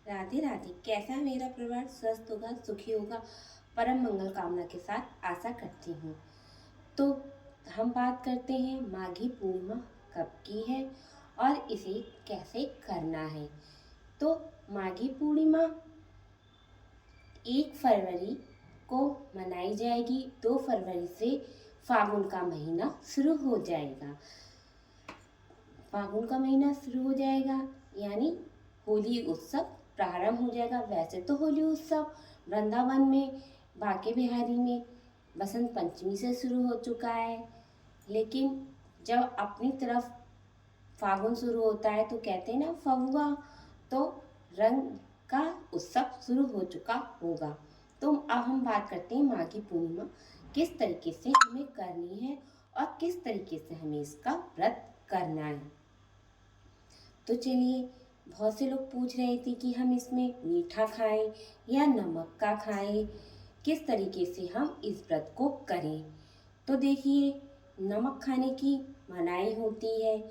राधे राधे। कैसा है मेरा परिवार? स्वस्थ होगा, सुखी होगा, परम मंगल कामना के साथ आशा करती हूँ। तो हम बात करते हैं माघी पूर्णिमा कब की है और इसे कैसे करना है। तो माघी पूर्णिमा 1 फरवरी को मनाई जाएगी। 2 फरवरी से फागुन का महीना शुरू हो जाएगा। फागुन का महीना शुरू हो जाएगा यानी होली उत्सव प्रारंभ हो जाएगा। वैसे तो होली उत्सव वृंदावन में, बांके बिहारी में बसंत पंचमी से शुरू हो चुका है, लेकिन जब अपनी तरफ फागुन शुरू होता है तो कहते हैं ना फगुआ, तो रंग का उत्सव शुरू हो चुका होगा। तो अब हम बात करते हैं माघी पूर्णिमा किस तरीके से हमें करनी है और किस तरीके से हमें इसका व्रत करना है। तो चलिए, बहुत से लोग पूछ रहे थे कि हम इसमें मीठा खाएं या नमक का खाएं, किस तरीके से हम इस व्रत को करें। तो देखिए, नमक खाने की मनाही होती है,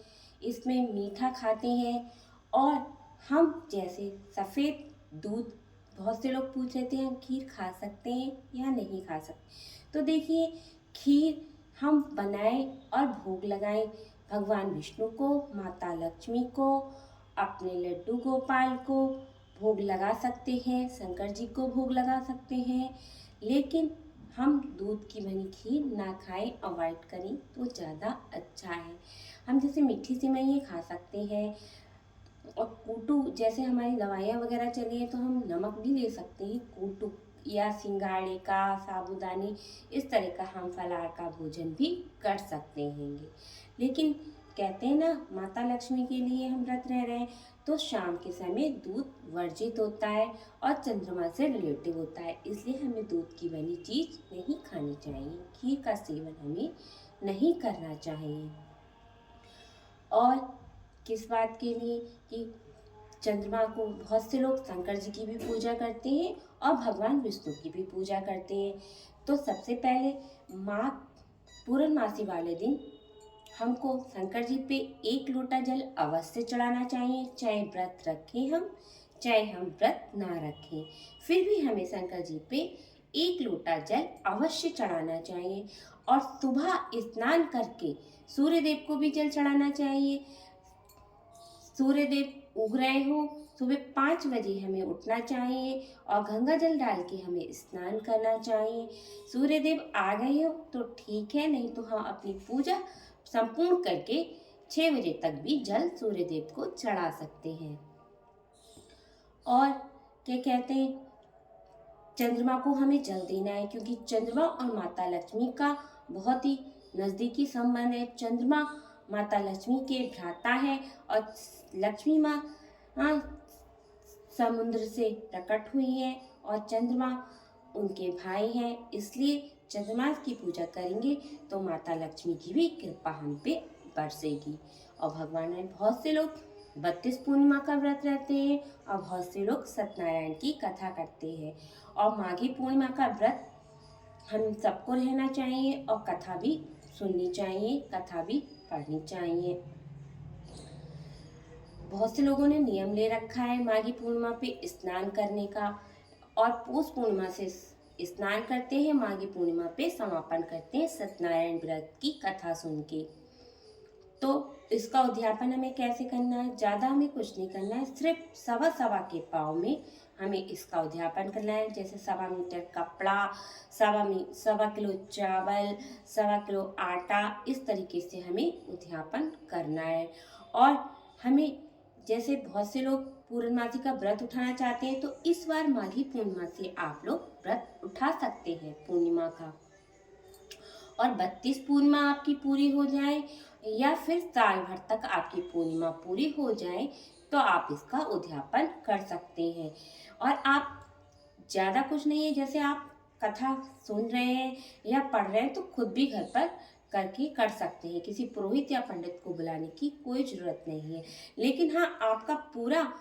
इसमें मीठा खाते हैं। और हम जैसे सफ़ेद दूध, बहुत से लोग पूछ रहे थे हम खीर खा सकते हैं या नहीं खा सकते। तो देखिए, खीर हम बनाएं और भोग लगाएं भगवान विष्णु को, माता लक्ष्मी को, अपने लड्डू गोपाल को भोग लगा सकते हैं, शंकर जी को भोग लगा सकते हैं, लेकिन हम दूध की बनी खीर ना खाएं, अवॉइड करें तो ज़्यादा अच्छा है। हम जैसे मीठी सेवइयाँ खा सकते हैं और कूटू, जैसे हमारी दवाइयाँ वगैरह चली हैं तो हम नमक भी ले सकते हैं, कूटू या सिंगाड़े का, साबूदानी, इस तरह का हम फलाहार का भोजन भी कर सकते हैं। लेकिन कहते हैं ना, माता लक्ष्मी के लिए हम व्रत रह रहे हैं, तो शाम के समय दूध वर्जित होता है और चंद्रमा से रिलेटिव होता है, इसलिए हमें दूध की बनी चीज़ नहीं खानी चाहिए, खीर का सेवन हमें नहीं करना चाहिए। और किस बात के लिए कि चंद्रमा को बहुत से लोग शंकर जी की भी पूजा करते हैं और भगवान विष्णु की भी पूजा करते हैं। तो सबसे पहले माघ पूर्णमासी वाले दिन हमको शंकर जी पे 1 लोटा जल अवश्य चढ़ाना चाहिए, चाहे व्रत रखें हम, चाहे हम व्रत ना रखें, फिर भी हमें शंकर जी पे 1 लोटा जल अवश्य चढ़ाना चाहिए। और सुबह स्नान करके सूर्य देव को भी जल चढ़ाना चाहिए। सूर्य देव उग रहे हो, सुबह 5 बजे हमें उठना चाहिए और गंगा जल डाल के हमें स्नान करना चाहिए। सूर्य देव आ गए हो तो ठीक है, नहीं तो हम अपनी पूजा संपूर्ण करके 6 बजे तक भी जल सूर्य देव को चढ़ा सकते हैं। और क्या कहते हैं, चंद्रमा को हमें जल देना है, क्योंकि चंद्रमा और माता लक्ष्मी का बहुत ही नज़दीकी संबंध है। चंद्रमा माता लक्ष्मी के भ्राता है और लक्ष्मी माँ समुद्र से प्रकट हुई है और चंद्रमा उनके भाई हैं, इसलिए चंद्रमा की पूजा करेंगे तो माता लक्ष्मी की भी कृपा हम पे बरसेगी। और भगवान ने, बहुत से लोग 32 पूर्णिमा का व्रत रहते हैं और बहुत से लोग सत्यनारायण की कथा करते हैं। और माघी पूर्णिमा का व्रत हम सबको रहना चाहिए और कथा भी सुननी चाहिए, कथा भी पढ़नी चाहिए। बहुत से लोगों ने नियम ले रखा है माघी पूर्णिमा पे स्नान करने का, और पौष पूर्णिमा से स्नान करते हैं, माघी पूर्णिमा पे समापन करते हैं सत्यनारायण व्रत की कथा सुन के। तो इसका उद्यापन हमें कैसे करना है? ज़्यादा हमें कुछ नहीं करना है, सिर्फ सवा के पाव में हमें इसका उद्यापन करना है। जैसे 1.25 मीटर कपड़ा, 1.25 किलो चावल, 1.25 किलो आटा, इस तरीके से हमें उद्यापन करना है। और हमें, जैसे बहुत से लोग पूर्णमासी का व्रत उठाना चाहते हैं, तो इस बार माघी पूर्णिमा से आप लोग व्रत उठा सकते हैं पूर्णिमा का। और 32 पूर्णिमा आपकी पूरी हो जाए या फिर साल भर तक आपकी पूर्णिमा पूरी हो जाए तो आप इसका उद्यापन कर सकते हैं। और आप, ज़्यादा कुछ नहीं है, जैसे आप कथा सुन रहे हैं या पढ़ रहे हैं तो खुद भी घर पर करके कर सकते हैं, किसी पुरोहित या पंडित को बुलाने की कोई ज़रूरत नहीं है। लेकिन हाँ, आपका पूरा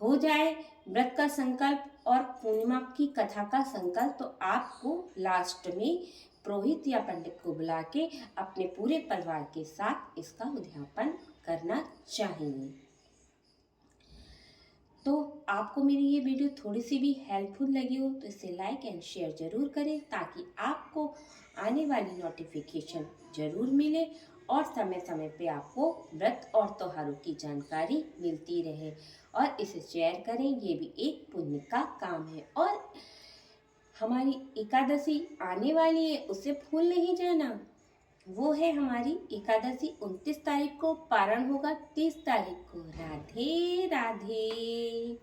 हो जाए व्रत का संकल्प और पूर्णिमा की कथा का संकल्प, तो आपको लास्ट में पुरोहित या पंडित को बुला के अपने पूरे परिवार के साथ इसका उद्यापन करना चाहिए। तो आपको मेरी ये वीडियो थोड़ी सी भी हेल्पफुल लगी हो तो इसे लाइक एंड शेयर ज़रूर करें, ताकि आपको आने वाली नोटिफिकेशन ज़रूर मिले और समय समय पे आपको व्रत और त्योहारों की जानकारी मिलती रहे। और इसे शेयर करें, ये भी एक पुण्य का काम है। और हमारी एकादशी आने वाली है, उसे भूल नहीं जाना। वो है हमारी एकादशी 29 तारीख को, पारण होगा 30 तारीख को। राधे राधे।